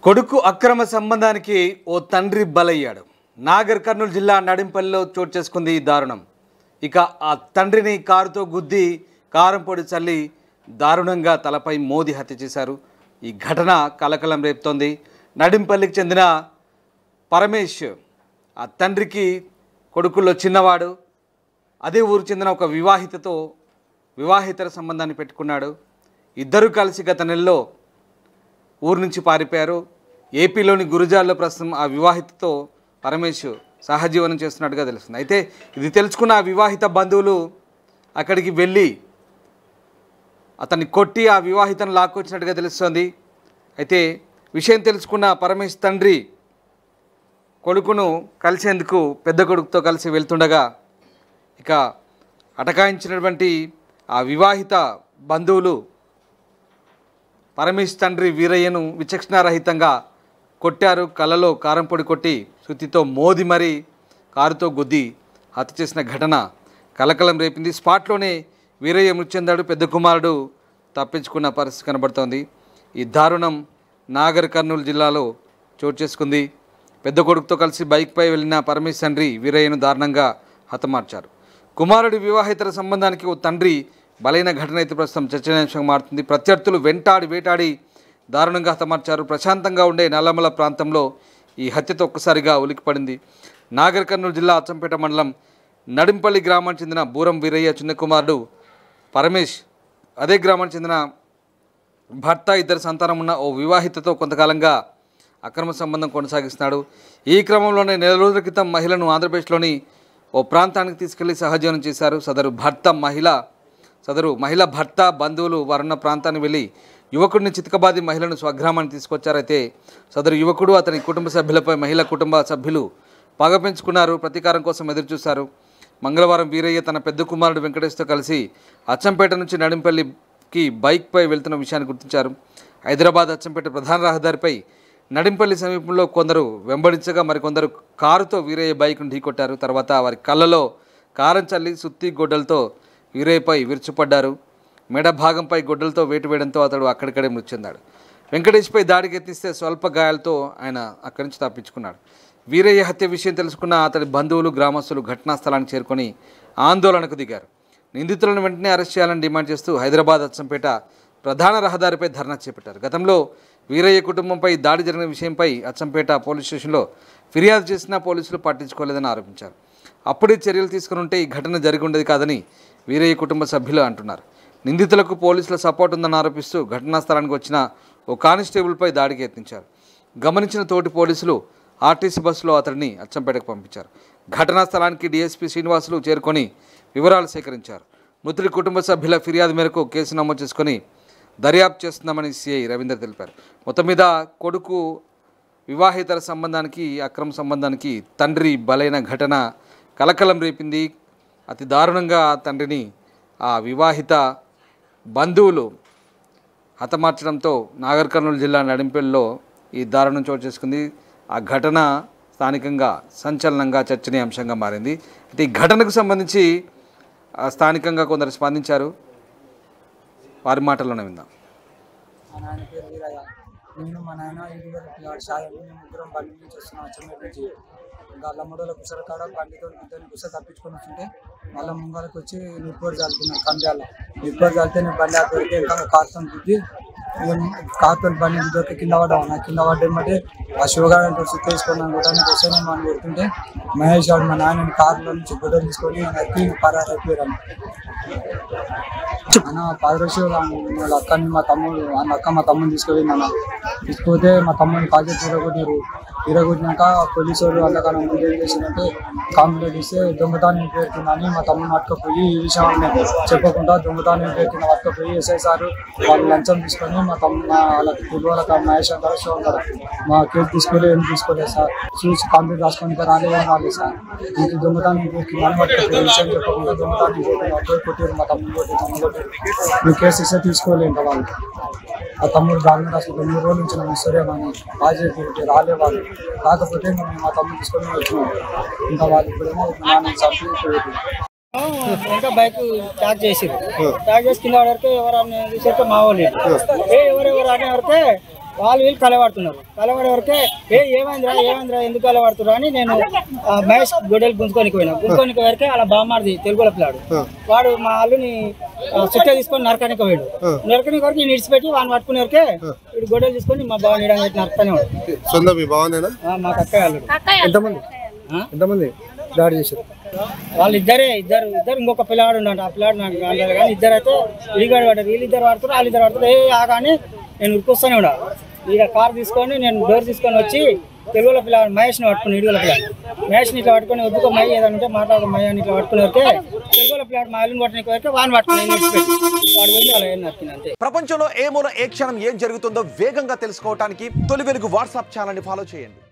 కొడుకు అక్రమ సంబంధానికి ఓ తండ్రి బలయ్యాడు. నాగర్ కర్నూలు జిల్లా నడింపల్లిలో చోటు చేసుకుంది ఈ దారుణం. ఇక ఆ తండ్రిని కారుతో గుద్ది కారం పొడి చల్లి దారుణంగా తలపై మోది హత్య చేశారు. ఈ ఘటన కలకలం రేపుతోంది. నడింపల్లికి చెందిన పరమేష్ ఆ తండ్రికి కొడుకుల్లో చిన్నవాడు. అదే ఊరు చెందిన ఒక వివాహితర సంబంధాన్ని పెట్టుకున్నాడు. ఇద్దరు కలిసి గత నెలలో ఊరు నుంచి పారిపోయారు. ఏపీలోని గురుజాల్లో ప్రస్తుతం ఆ వివాహితతో పరమేష్ సహజీవనం చేస్తున్నట్టుగా తెలుస్తుంది. అయితే ఇది తెలుసుకున్న ఆ వివాహిత బంధువులు అక్కడికి వెళ్ళి అతన్ని కొట్టి ఆ వివాహితను లాక్కొచ్చినట్టుగా తెలుస్తోంది. అయితే విషయం తెలుసుకున్న పరమేష్ తండ్రి కొడుకును కలిసేందుకు పెద్ద కొడుకుతో కలిసి వెళ్తుండగా ఇక అటకాయించినటువంటి ఆ వివాహిత బంధువులు పరమేష్ తండ్రి వీరయ్యను విచక్షణారహితంగా కొట్టారు. కళ్ళలో కారం పొడి కొట్టి సుత్తితో మోది మరీ కారుతో గుద్ది హత్య చేసిన ఘటన కలకలం రేపింది. స్పాట్లోనే వీరయ్య మృతి చెందాడు. పెద్ద కుమారుడు తప్పించుకున్న పరిస్థితి కనబడుతోంది. ఈ దారుణం నాగర్ కర్నూలు జిల్లాలో చోటు చేసుకుంది. పెద్ద కొడుకుతో కలిసి బైక్పై వెళ్ళిన పరమేష్ తండ్రి వీరయ్యను దారుణంగా హతమార్చారు. కుమారుడి వివాహితర సంబంధానికి ఓ తండ్రి బలైన ఘటన అయితే ప్రస్తుతం చర్చనీయాంశంగా మారుతుంది. ప్రత్యర్థులు వేటాడి దారుణంగా హతమార్చారు. ప్రశాంతంగా ఉండే నల్లమల ప్రాంతంలో ఈ హత్యతో ఒక్కసారిగా ఉలికిపడింది. నాగర్ కర్నూలు జిల్లా అచ్చంపేట మండలం నడింపల్లి గ్రామానికి చెందిన బూరం వీరయ్య చిన్న కుమారుడు పరమేష్ అదే గ్రామానికి చెందిన భర్త, ఇద్దరు సంతానం ఉన్న ఓ వివాహితతో కొంతకాలంగా అక్రమ సంబంధం కొనసాగిస్తున్నాడు. ఈ క్రమంలోనే నెల రోజుల క్రితం మహిళను ఆంధ్రప్రదేశ్లోని ఓ ప్రాంతానికి తీసుకెళ్లి సహజీవనం చేశారు. సదరు మహిళ భర్త బంధువులు వారున్న ప్రాంతానికి వెళ్ళి యువకుడిని చితకబాది మహిళను స్వగ్రామానికి తీసుకొచ్చారైతే సదరు యువకుడు అతని కుటుంబ సభ్యులపై మహిళ కుటుంబ సభ్యులు పగ పెంచుకున్నారు. ప్రతీకారం కోసం ఎదురుచూశారు. మంగళవారం వీరయ్య తన పెద్ద కుమారుడు వెంకటేష్తో కలిసి అచ్చంపేట నుంచి నడింపల్లికి బైక్పై వెళ్తున్న విషయాన్ని గుర్తించారు. హైదరాబాద్ అచ్చంపేట ప్రధాన రహదారిపై నడింపల్లి సమీపంలో కొందరు వెంబడించగా మరికొందరు కారుతో వీరయ్య బైక్ను ఢీకొట్టారు. తర్వాత వారి కళ్ళలో కారం చల్లి సుత్తి గొడ్డలతో వీరయ్యపై విరుచుపడ్డారు. మెడ భాగంపై గొడ్డలతో వేటు వేయడంతో అతడు అక్కడికడే మృతి చెందాడు. వెంకటేష్పై దాడికి ఎత్తిస్తే స్వల్ప గాయాలతో ఆయన అక్కడి నుంచి తప్పించుకున్నాడు. వీరయ్య హత్య విషయం తెలుసుకున్న అతడి బంధువులు, గ్రామస్తులు ఘటనా స్థలానికి చేరుకొని ఆందోళనకు దిగారు. నిందితులను వెంటనే అరెస్ట్ చేయాలని డిమాండ్ చేస్తూ హైదరాబాద్ అచ్చంపేట ప్రధాన రహదారిపై ధర్నా చేపట్టారు. గతంలో వీరయ్య కుటుంబంపై దాడి జరిగిన విషయంపై అచ్చంపేట పోలీస్ స్టేషన్లో ఫిర్యాదు చేసినా పోలీసులు పట్టించుకోలేదని ఆరోపించారు. అప్పుడే చర్యలు తీసుకుని ఉంటే ఈ ఘటన జరిగి ఉండేది కాదని వీరయ్య కుటుంబ సభ్యులు అంటున్నారు. నిందితులకు పోలీసుల సపోర్ట్ ఉందని ఆరోపిస్తూ ఘటనా స్థలానికి వచ్చిన ఓ కానిస్టేబుల్పై దాడికి యత్నించారు. గమనించిన తోటి పోలీసులు ఆర్టీసీ బస్సులో అతడిని అచ్చంపేటకు పంపించారు. ఘటనా స్థలానికి డీఎస్పీ శ్రీనివాసులు చేరుకొని వివరాలు సేకరించారు. మృతుడి కుటుంబ సభ్యుల ఫిర్యాదు మేరకు కేసు నమోదు చేసుకొని దర్యాప్తు చేస్తున్నామని సిఐ రవీందర్ తెలిపారు. మొత్తం మీద కొడుకు వివాహితర సంబంధానికి అక్రమ సంబంధానికి తండ్రి బలైన ఘటన కలకలం రేపింది. అతి దారుణంగా తండ్రిని ఆ వివాహిత బంధువులు హతమార్చడంతో నాగర్ కర్నూలు జిల్లా నడింపల్లిలో ఈ దారుణం చోటు చేసుకుంది. ఆ ఘటన స్థానికంగా సంచలనంగా చర్చనీయాంశంగా మారింది. అయితే ఈ ఘటనకు సంబంధించి స్థానికంగా కొందరు స్పందించారు. వారి మాటల్లోనే విందాం. మా నాయన పేరు వీరయ్య. నేను మా నాయన 7 సాయం మేము ముగ్గురం బండి నుంచి వస్తున్నాం అచ్చంపేట నుంచి. ఇంకా అల్లమ్మడోల కుసర కాడ బండితో ఇద్దరిని కుస తప్పించుకొని వస్తుంటే మళ్ళీ ముంగలకు వచ్చి నిప్పటి చల్లుతున్నాను కండ్యాల. నిప్పటి చల్లితే నేను బండి ఆపేరికి వెళ్తాను కార్తో గుద్ది కార్తో బండి గుద్దరికి కింద పడ్డాను. నాకు కింద పడ్డేమంటే ఆ శివగాడు సుత్తి వేసుకున్నాను కూడా వస్తే నేను మనం కొడుతుంటే మహేష్ గారు మా నాయనని కారులో నుంచి గుడ్డలు తీసుకొని నరికి పరారైపోయాను. అన్న 10 రోజులు వాళ్ళ అక్కని మా తమ్ముడు తీసుకుపోయిందన్న. తీసుకుపోతే మా తమ్ముడిని కాజెట్ ఇరగొట్టినాక పోలీసు వాళ్ళు వాళ్ళకన్నా ముందు ఏం చేసిందంటే కంప్లైంట్ ఇస్తే దొంగతాన్ని పేరుతుందని మా తమ్ముడిని పట్టుకపోయి ఈ విషయాన్ని చెప్పకుండా దొంగతాన్ని పేరుతున్న పట్టుకపోయి ఎస్ఐ సార్ వాళ్ళు లంచం తీసుకొని మా తమ్ముడు వాళ్ళకి వాళ్ళకి మహేష్ అంటారు షో అంటారు మా కేసు తీసుకోలేదు ఏం తీసుకోలేదు సార్. చూసి కంప్లైంట్ రాసుకొని రాలేదు రాలేదు సార్. ఇంక దొంగతాన్ని పేరుతుందని పట్టుకపోయి విషయం చెప్పకుండా దొంగతాన్ని కొట్టారు మా తమ్ముడు కొట్టారు. మీ కేసు ఇస్తే తీసుకోలేదు ఇంకా వాళ్ళు. ఆ తమ్ముడు గవర్నమెంట్ హాస్పిటల్ 3 రోజుల నుంచి నన్ను సరే మనం బాధ్యత రాలే వాళ్ళు. కాకపోతే మేము మా తమ్ముడు తీసుకొని వచ్చినాం. ఇంకా వాళ్ళు ఇప్పుడేమో నాన్న చంపి ఇంకా బైక్ ట్యాగ్ చేసి కింద పడితే ఎవరన్నా చూసాక మా వాళ్ళు ఎవరెవరు అని పడితే వాళ్ళు వీళ్ళు కలవాడే వరకే ఏమైందిరా ఎందుకు కలవాడుతురా అని నేను మహేష్ గొడ్డలు గుంజుకోనికి వరకే అలా బామ్మాడిది తెలుగుల పిల్లాడు వాడు మా అల్లుని చుట్ట తీసుకొని నరకానికి పోయాడు నరకానికి వరకు నేను ఇడిచిపెట్టి వాడిని పట్టుకునే వరకే వీడు గొడ్డలు తీసుకొని మా బావ నీడ నరకనే వాడు మా అక్కయ్య అల్లుడు. ఎంతమంది దాడి చేశారు? వాళ్ళు ఇద్దరు ఇంకొక పిల్లవాడు ఉన్నాడు. ఆ పిల్లాడు నాకు అంటారు కానీ ఇద్దరు అయితే విడిగాడు పడ్డారు. వీళ్ళిద్దరు పడుతారు వాళ్ళిద్దరు పడుతారు. ఆగానే నేను ఉరికొస్తానే కూడా ఇక కారు తీసుకొని నేను డోర్ తీసుకొని వచ్చి తెలుగుల పిల్లవాడు మహేష్ని పట్టుకుని ఇడుగుల పిల్లాడు మహేష్ని ఇట్లా పట్టుకొని వద్దుకో మహి ఏదంటే మాట్లాడు మహి అని ఇట్లా పట్టుకునే వరకే తెలుగుల పిల్లాడు మా అల్లుని పట్టుకునే వరకే వాడిని పట్టుకుని వాడు వెళ్ళి అలా నరికింది అంతే. ప్రపంచంలో ఏ మూల ఏ క్షణం ఏం జరుగుతుందో వేగంగా తెలుసుకోవడానికి తొలి వెలుగు వాట్సాప్ ఛానల్ని ఫాలో చేయండి.